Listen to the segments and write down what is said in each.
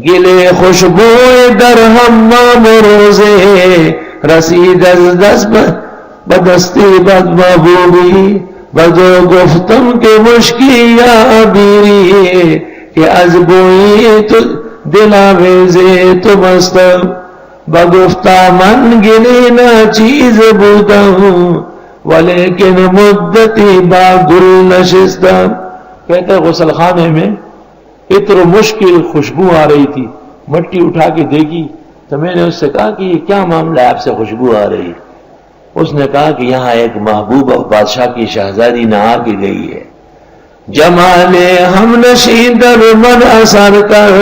گلے خوشبو در حمام روزے رسید از دست بدستی بد محبوبی بدو گفتم کہ مشکی یا عبیری کہ از بوئی تو دل آویزے تو مستم بگفتا من گلی نا چیز بودم ولیکن مدتی با گل نشستم. کہتے ہیں غسل خانے میں اتر مشکل خوشبو آ رہی تھی، مٹی اٹھا کے دیکھی تو میں نے اس سے کہا کہ یہ کیا معاملہ ہے، آپ سے خوشبو آ رہی ہے؟ اس نے کہا کہ یہاں ایک محبوب بادشاہ کی شہزادی نہا کے گئی ہے، جمال ہم نشین در من اثر کر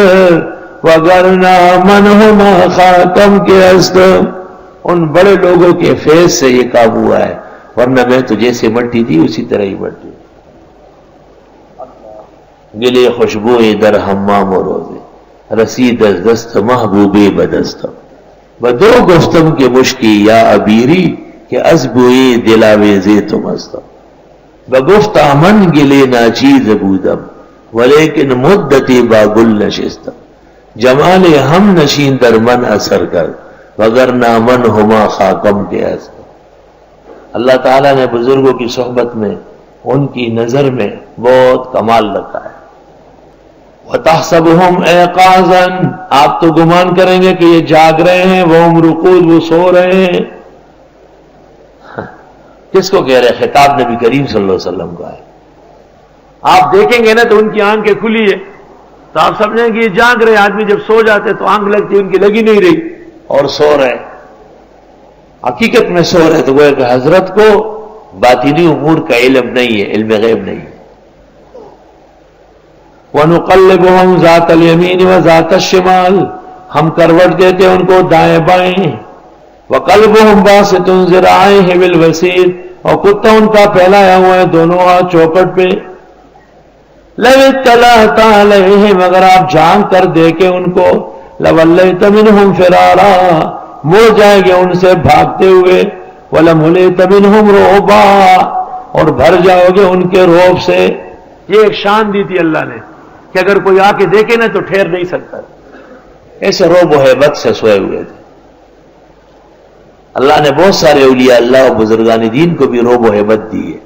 وگرنا من ہما خاتم کے استم. ان بڑے لوگوں کے فیض سے یہ قابو ہے، ورنہ میں تو جیسے مٹی تھی اسی طرح ہی مٹی. گلے خوشبو در حمام و روزے رسید از دست محبوبے بدستم بدو گفتم کے مشکی یا عبیری کہ از بوئے دلاویزے تو مستم بگفتا من گلے ناچیز بودم ولیکن مدتی با گل نشستم جمال ہم نشین در من اثر کر وگرنا من ہما خاکم کے استم. اللہ تعالیٰ نے بزرگوں کی صحبت میں ان کی نظر میں بہت کمال رکھا ہے. وَتَحْسَبُهُمْ اَيْقَاظًا، آپ تو گمان کریں گے کہ یہ جاگ رہے ہیں، وَهُمْ رُقُودٌ، وہ سو رہے ہیں. کس کو کہہ رہے ہیں؟ خطاب نبی کریم صلی اللہ علیہ وسلم کا ہے. آپ دیکھیں گے نا تو ان کی آنکھیں کھلی ہے تو آپ سمجھیں کہ یہ جاگ رہے. آدمی جب سو جاتے تو آنکھ لگتی، ان کی لگی نہیں رہی اور سو رہے. حقیقت میں سو رہے تو وہ کہ حضرت کو باطنی امور کا علم نہیں ہے، علم غیب نہیں ہے. وَنُقَلِّبُهُمْ ذَاتَ الْيَمِينِ وَذَاتَ الشِّمَالِ، ہم کروٹ دیتے ان کو دائیں بائیں. وَقَلْبُهُمْ بَاسِطٌ ذِرَاعَيْهِ بِالْوَسِيدِ، اور کتا ان کا پھیلایا ہوا ہے دونوں ہاتھ چوکٹ پہ. لَوِ اطَّلَعْتَ عَلَيْهِمْ، اگر آپ جھانک کر دیکھیں ان کو، لَوَلَّيْتَ مِنْهُمْ فِرَارًا، مڑ جائے گے ان سے بھاگتے ہوئے. وَلَمُلِئْتَ مِنْهُمْ رُعْبًا، اور بھر جاؤ گے ان کے رعب سے. یہ ایک شان دی تھی اللہ نے کہ اگر کوئی آ کے دیکھے نا تو ٹھہر نہیں سکتا. ایسے رعب و ہیبت سے سوئے ہوئے تھے. اللہ نے بہت سارے اولیاء اللہ اور بزرگان دین کو بھی رعب و ہیبت دی ہے.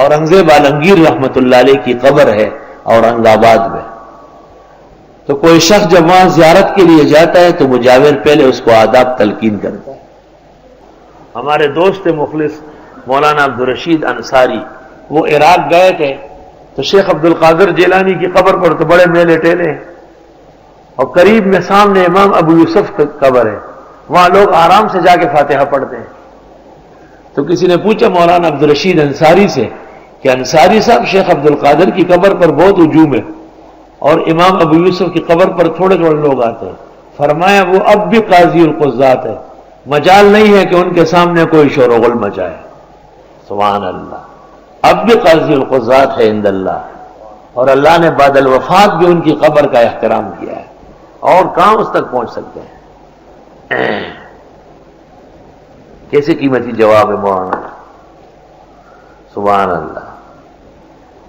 اورنگزیب عالمگیر رحمت اللہ علیہ کی قبر ہے اورنگ آباد میں. تو کوئی شخص جب وہاں زیارت کے لیے جاتا ہے تو مجاور پہلے اس کو آداب تلقین کرتا ہے. ہمارے دوست مخلص مولانا عبدالرشید انصاری وہ عراق گئے تھے تو شیخ عبد القادر جیلانی کی قبر پر تو بڑے میلے ٹیلے ہیں اور قریب میں سامنے امام ابو یوسف کی قبر ہے، وہاں لوگ آرام سے جا کے فاتحہ پڑھتے ہیں. تو کسی نے پوچھا مولانا عبدالرشید انصاری سے کہ انصاری صاحب شیخ عبد القادر کی قبر پر بہت ہجوم ہے اور امام ابو یوسف کی قبر پر تھوڑے تھوڑے لوگ آتے ہیں. فرمایا وہ اب بھی قاضی القضات ہے، مجال نہیں ہے کہ ان کے سامنے کوئی شور و غل مچائے. سبحان اللہ، اب بھی قاضی القضات ہے عند اللہ. اور اللہ نے بعد الوفات بھی ان کی قبر کا احترام کیا ہے. اور کہاں اس تک پہنچ سکتے ہیں؟ کیسے قیمتی جواب ہے مولانا. سبحان اللہ.